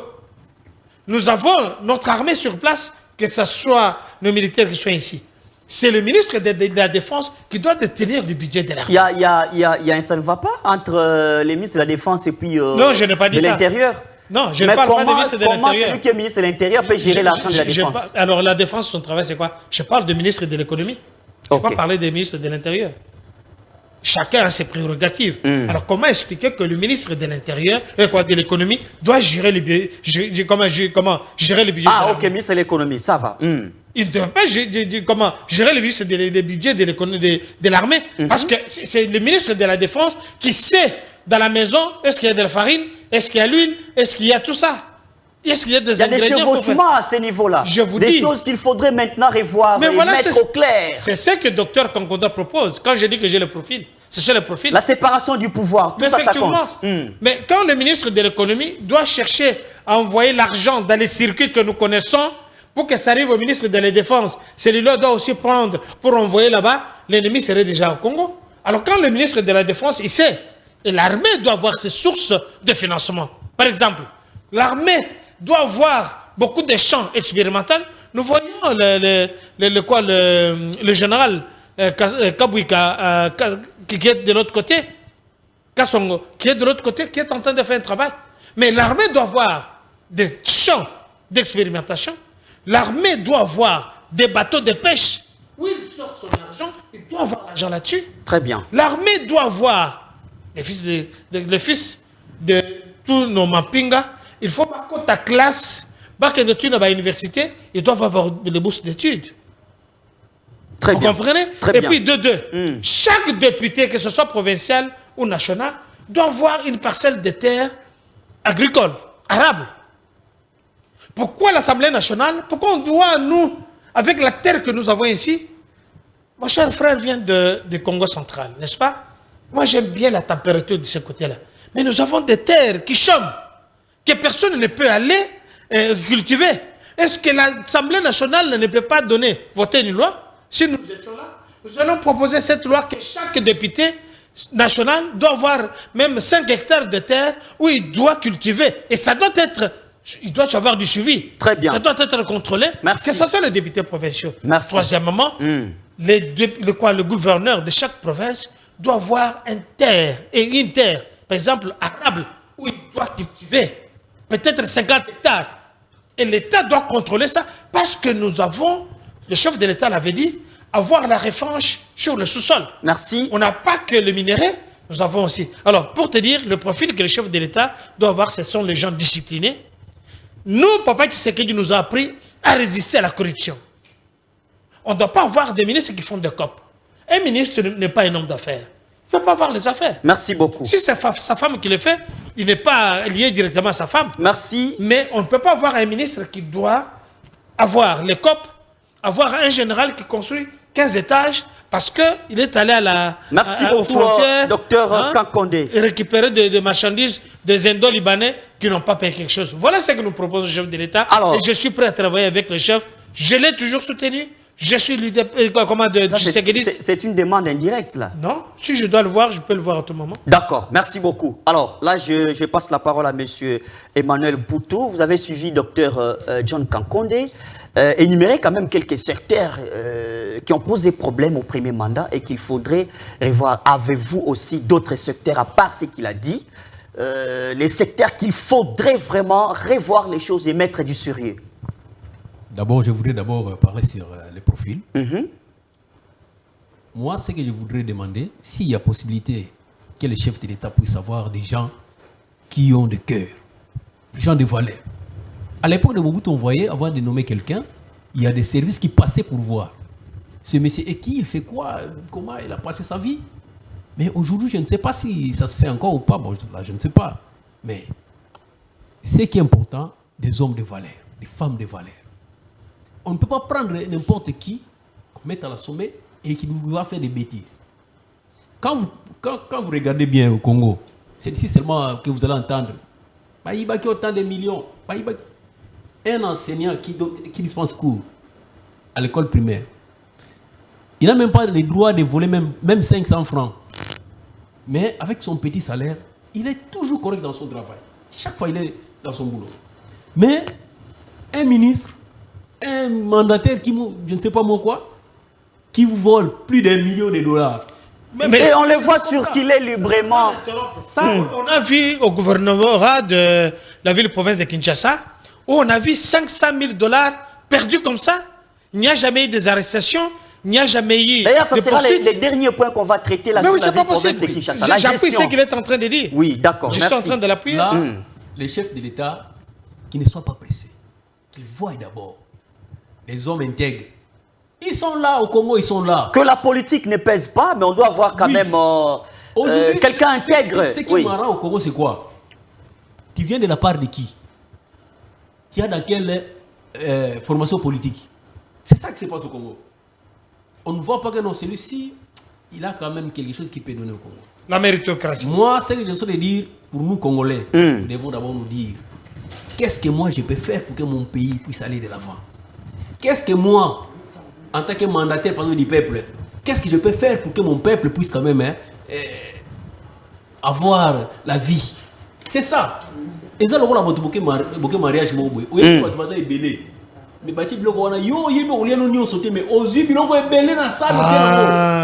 Nous avons notre armée sur place, que ce soit nos militaires qui sont ici. C'est le ministre de la Défense qui doit détenir le budget de l'armée. Il y a un ça ne va pas entre les ministres de la Défense et puis non, je n'ai pas dit de l'Intérieur. Non, je ne parle pas du ministre de l'Intérieur. Comment celui qui est ministre de l'Intérieur peut gérer l'argent de la Défense? Alors la Défense, son travail, c'est quoi? Je parle du ministre de l'Économie. Je ne vais pas parler des ministres de l'Intérieur. Chacun a ses prérogatives. Alors comment expliquer que le ministre de l'Intérieur, de l'Économie, doit gérer le budget? Comment gérer le budget? Ah, ok, ministre de l'Économie, ça va. Il ne doit pas comment gérer le budget de l'armée. Parce que c'est le ministre de la Défense qui sait dans la maison, est-ce qu'il y a de la farine, est-ce qu'il y a l'huile, est-ce qu'il y a tout ça? Est-ce qu'il y a des ingrédients? Il y a des chevauchements à ce niveau-là. Je vous dis. Des choses qu'il faudrait maintenant revoir et mettre au clair. C'est ce que Dr Kankunda propose. Quand je dis que j'ai le profil, c'est ça le profil. La séparation du pouvoir, tout ça, ça compte. Mais quand le ministre de l'Économie doit chercher à envoyer l'argent dans les circuits que nous connaissons, pour que ça arrive au ministre de la Défense, celui-là doit aussi prendre pour envoyer là-bas, l'ennemi serait déjà au Congo. Alors quand le ministre de la Défense, il sait, et l'armée doit avoir ses sources de financement. Par exemple, l'armée doit avoir beaucoup de champs expérimentaux. Nous voyons le général Kabouika qui est de l'autre côté, Kassongo, qui est de l'autre côté, qui est en train de faire un travail. Mais l'armée doit avoir des champs d'expérimentation. L'armée doit avoir des bateaux de pêche où il sort son argent, il doit avoir l'argent là-dessus. Très bien. L'armée doit avoir les fils de tous nos Mampinga. Il faut pas que ta classe, pas que tu n'as pas l'université, ils doivent avoir des bourses d'études. Très Vous bien. comprenez? Très Et bien. puis, chaque député, que ce soit provincial ou national, doit avoir une parcelle de terre agricole, arable. Pourquoi l'Assemblée nationale? Pourquoi on doit, nous, avec la terre que nous avons ici? Mon cher frère vient de Congo central, n'est-ce pas? Moi, j'aime bien la température de ce côté-là. Mais nous avons des terres qui chôment, que personne ne peut aller cultiver. est-ce que l'Assemblée nationale ne peut pas voter une loi? Si nous étions là, nous allons proposer cette loi que chaque député national doit avoir même 5 hectares de terre où il doit cultiver. Et ça doit être, il doit y avoir du suivi. Très bien. Ça doit être contrôlé. Merci. Que ce soit les députés provinciaux. Merci. Troisièmement, le gouverneur de chaque province doit avoir une terre, par exemple, arable, où il doit cultiver peut-être 50 hectares. Et l'État doit contrôler ça parce que nous avons, le chef de l'État l'avait dit, avoir la revanche sur le sous-sol. Merci. On n'a pas que le minerai, nous avons aussi. Alors, pour te dire, le profil que le chef de l'État doit avoir, ce sont les gens disciplinés. Nous, Papa Tshisekedi nous a appris à résister à la corruption. On ne doit pas avoir des ministres qui font des copes. Un ministre n'est pas un homme d'affaires. Il ne peut pas avoir les affaires. Merci beaucoup. Si c'est sa femme qui le fait, il n'est pas lié directement à sa femme. Merci. Mais on ne peut pas avoir un ministre qui doit avoir les copes, avoir un général qui construit 15 étages parce qu'il est allé Merci aux beaucoup, frontières, docteur Kankondé. et récupérer des marchandises des Indo-Libanais qui n'ont pas payé quelque chose. Voilà ce que nous propose le chef de l'État. Et je suis prêt à travailler avec le chef. Je l'ai toujours soutenu. Je suis leader de Tshisekedi. C'est une demande indirecte, là. Non, si je dois le voir, je peux le voir à tout moment. D'accord, merci beaucoup. Alors, là, je passe la parole à M. Emmanuel Mpoutou. Vous avez suivi Dr John Kankondé. Énumérer quand même quelques secteurs qui ont posé problème au premier mandat et qu'il faudrait revoir. Avez-vous aussi d'autres secteurs, à part ce qu'il a dit, les secteurs qu'il faudrait vraiment revoir les choses et mettre du sérieux? D'abord, je voudrais parler sur les profils. Moi, ce que je voudrais demander, s'il y a possibilité que le chef de l'État puisse avoir des gens qui ont de cœur, des gens de valeur. À l'époque de Mobutu, on voyait, avant de nommer quelqu'un, il y a des services qui passaient pour voir. Ce monsieur est qui, il fait quoi, comment il a passé sa vie. Mais aujourd'hui, je ne sais pas si ça se fait encore ou pas. Bon, là, je ne sais pas. Mais ce qui est important, des hommes de valeur, des femmes de valeur. On ne peut pas prendre n'importe qui, mettre à la sommet et qui va faire des bêtises. Quand vous regardez bien au Congo, c'est ici seulement que vous allez entendre Baïba qui a autant de millions. Baïba, un enseignant qui dispense cours à l'école primaire, il n'a même pas le droit de voler même 500 francs. Mais avec son petit salaire, il est toujours correct dans son travail. Chaque fois, il est dans son boulot. Mais un ministre, un mandataire qui, je ne sais pas moi quoi, qui vous vole plus d'1 million de dollars. Mais on le voit sur qu'il est librement. On a vu au gouvernement de la ville-province de Kinshasa, où on a vu 500 000 dollars perdus comme ça. Il n'y a jamais eu des arrestations, il n'y a jamais eu. D'ailleurs, ça sera les derniers points qu'on va traiter là sur la ville-province de Kinshasa. J'appuie ce qu'il est en train de dire. Oui, d'accord. Je suis en train de l'appuyer. Là, les chefs de l'État, qui ne soient pas pressés, qu'ils voient d'abord les hommes intègres. Ils sont là au Congo, ils sont là. Que la politique ne pèse pas, mais on doit avoir quand même quelqu'un intègre. Ce qui est marrant au Congo, c'est quoi? Tu viens de la part de qui? Tu as dans quelle formation politique? C'est ça qui se passe au Congo. On ne voit pas que non, celui-ci, il a quand même quelque chose qui peut donner au Congo. La méritocratie. Moi, ce que je souhaite dire, pour nous Congolais, nous devons d'abord nous dire, qu'est-ce que moi je peux faire pour que mon pays puisse aller de l'avant? Qu'est-ce que moi, en tant que mandataire parmi du peuple, qu'est-ce que je peux faire pour que mon peuple puisse quand même avoir la vie? C'est ça. Et ça, on a beaucoup mariage, mais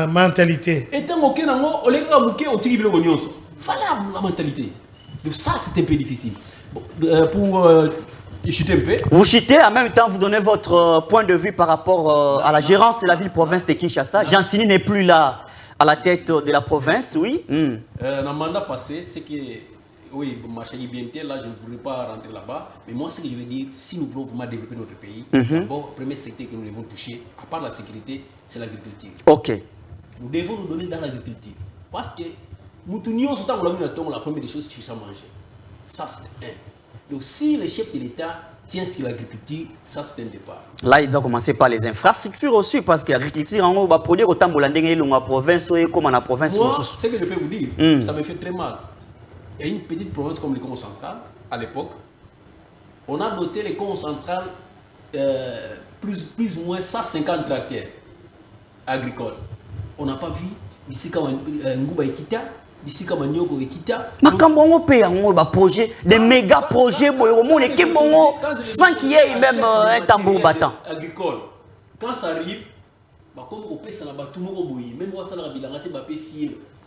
mentalité. Et tant que la mentalité. Donc ça, c'est un peu difficile. Pour chuter un peu. Vous chutez, en même temps, vous donnez votre point de vue par rapport à la gérance de la ville-province de Kinshasa. Gentini n'est plus là à la tête de la province, oui. Dans le mandat passé, c'est que, oui, marché bien tel, là, je ne voudrais pas rentrer là-bas. Mais moi, ce que je veux dire, si nous voulons vraiment développer notre pays, d'abord, le premier secteur que nous devons toucher, à part la sécurité, c'est l'agriculture. Ok. Nous devons nous donner dans l'agriculture. Parce que nous tournions ce temps, on la première des choses, c'est à manger. Ça, c'est un. Donc, si le chef de l'État tient sur l'agriculture, ça, c'est un départ. Là, il doit commencer par les infrastructures aussi, parce que l'agriculture, en haut, va produire autant de la province comme dans la province. Moi, ce que je peux vous dire, ça me fait très mal. Il y a une petite province comme le Congo central, à l'époque, on a doté le Congo central plus ou moins 150 tracteurs agricoles. On n'a pas vu ici comme Ngouba Ekita, ici comme Nyogo Ekita. Makambo paye un projet, des méga projets, sans qu'il y ait même un tambour battant. Agricole. Quand ça arrive, comme on peut ça même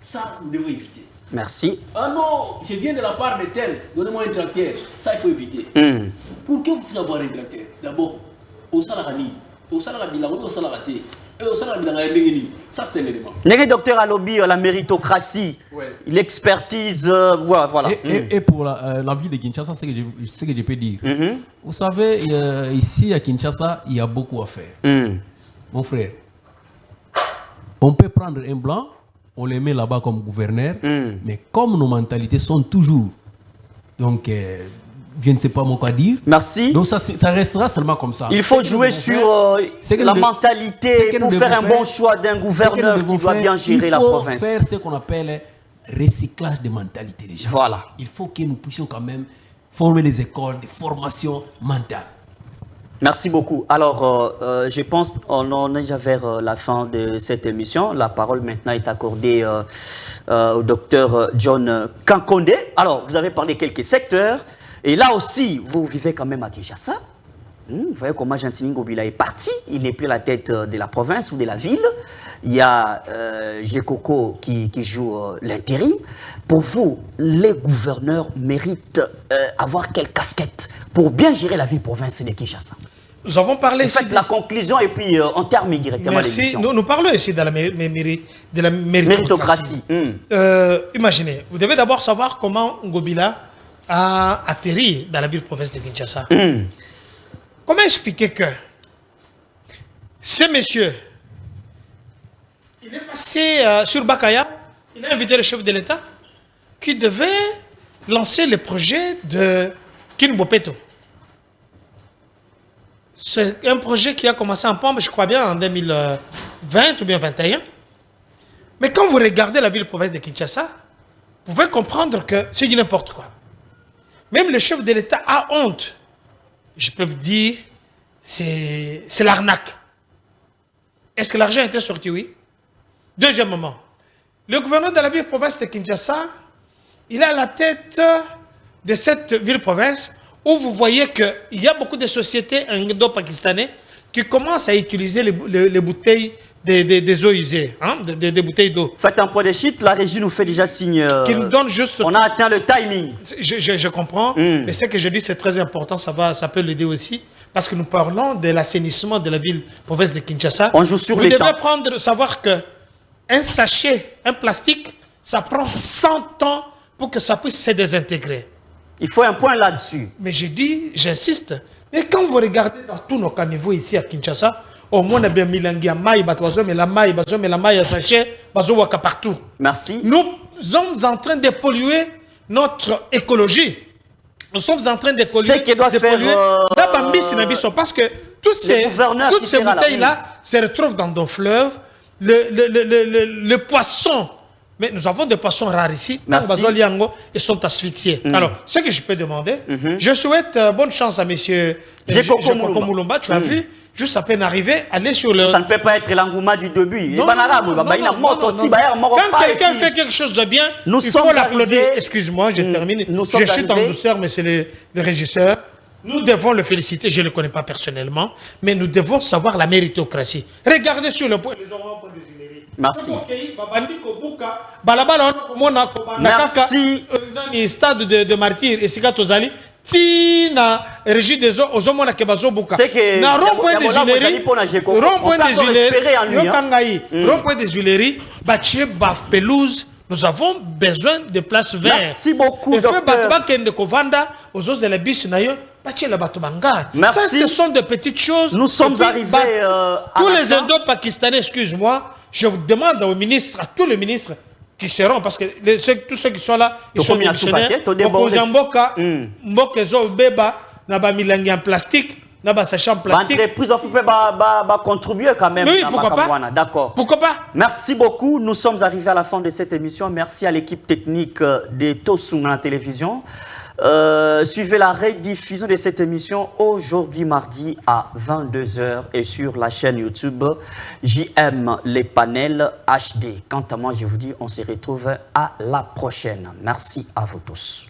ça nous devons éviter. Merci. Ah non, je viens de la part de tel, donnez-moi un tracteur. Ça, il faut éviter. Pour que vous avoir un tracteur, d'abord, au Salarani, au Salarabilan, au Salarate, au Salarabilan, ça c'est l'élément. Le docteur Alobi, la méritocratie, l'expertise, voilà. Et pour la ville de Kinshasa, c'est ce que je peux dire. Vous savez, ici à Kinshasa, il y a beaucoup à faire. Mon frère, on peut prendre un blanc, on les met là-bas comme gouverneur, mais comme nos mentalités sont toujours, donc je ne sais pas quoi dire. Merci. Donc ça restera seulement comme ça. Il faut jouer sur la mentalité pour faire un bon choix d'un gouverneur qui doit bien gérer la province. Il faut faire ce qu'on appelle recyclage de mentalité des gens. Voilà. Il faut que nous puissions quand même former des écoles de formation mentale. Merci beaucoup. Alors, je pense qu'on est déjà vers la fin de cette émission. La parole maintenant est accordée au docteur John Kankonde. Alors, vous avez parlé de quelques secteurs. Et là aussi, vous vivez quand même à Kinshasa. Vous voyez comment Gentini Ngobila est parti. Il n'est plus à la tête de la province ou de la ville. Il y a Gekoko qui joue l'intérim. Pour vous, les gouverneurs méritent avoir quelle casquette pour bien gérer la ville-province de Kinshasa? Nous avons parlé ici de la conclusion et puis on termine directement l'émission. Nous parlons ici de la méritocratie. Imaginez, vous devez d'abord savoir comment Ngobila a atterri dans la ville-province de Kinshasa. Comment expliquer que ce monsieur, il est passé sur Bakaya, il a invité le chef de l'État qui devait lancer le projet de Kinbopeto. C'est un projet qui a commencé en Pombe, je crois bien, en 2020 ou bien 2021. Mais quand vous regardez la ville-province de Kinshasa, vous pouvez comprendre que c'est du n'importe quoi. Même le chef de l'État a honte. Je peux me dire, c'est l'arnaque. Est-ce que l'argent était sorti? Oui. Deuxièmement, le gouverneur de la ville-province de Kinshasa, il est à la tête de cette ville-province où vous voyez qu'il y a beaucoup de sociétés indo-pakistanaises qui commencent à utiliser les bouteilles des eaux usées, hein, des bouteilles d'eau. Faites un point de chute, la régie nous fait déjà signe. Qui nous donne juste. On a atteint le timing. Je comprends, mais ce que je dis c'est très important, ça peut l'aider aussi. Parce que nous parlons de l'assainissement de la ville-province de Kinshasa. On joue sur les temps. Vous devez savoir qu'un sachet, un plastique, ça prend 100 ans pour que ça puisse se désintégrer. Il faut un point là-dessus. Mais je dis, j'insiste, mais quand vous regardez dans tous nos caniveaux ici à Kinshasa, au moins on a bien milangi à maï, mais la maï à sachet, partout. Merci. Nous sommes en train de polluer notre écologie. Nous sommes en train de polluer. Ce qui doit faire. Parce que toutes ces bouteilles-là se retrouvent dans nos fleuves. Le poisson. Mais nous avons des poissons rares ici. Ils sont asphyxiés. Alors, ce que je peux demander, je souhaite bonne chance à M. Gekoko Moulomba. Tu as vu, juste à peine arrivé, aller sur le... Ça ne peut pas être l'engouement du début. Quand quelqu'un fait quelque chose de bien, il faut l'applaudir. Excuse-moi, je termine. Je chute en douceur, monsieur le régisseur. Nous devons le féliciter, je ne le connais pas personnellement, mais nous devons savoir la méritocratie. Regardez sur le point des Merci. Merci. Stade de martyrs et Sigatozali. Tina régie des eaux aux hommes qui bazobuka. C'est que na rond-point des Huileries, rond-point des Huileries, bâtir ba pelouse. Nous avons besoin de places vertes. Merci beaucoup, docteur. Merci. Ça, ce sont de petites choses. Nous sommes arrivés tous les Indo-Pakistanais, excuse-moi, je vous demande aux ministres, à tous les ministres qui seront, parce que tous ceux qui sont là, ils sont missionnaires. Mboka, Mbokezo, Beba, Naba Milangi en plastique, Naba Sachet en plastique. L'entreprise peut contribuer quand même. Oui, pourquoi pas? D'accord. Pourquoi pas? Merci beaucoup. Nous sommes arrivés à la fin de cette émission. Merci à l'équipe technique de Tosung à la télévision. Suivez la rediffusion de cette émission aujourd'hui mardi à 22 h et sur la chaîne YouTube JM Les Panels HD. Quant à moi, je vous dis, on se retrouve à la prochaine. Merci à vous tous.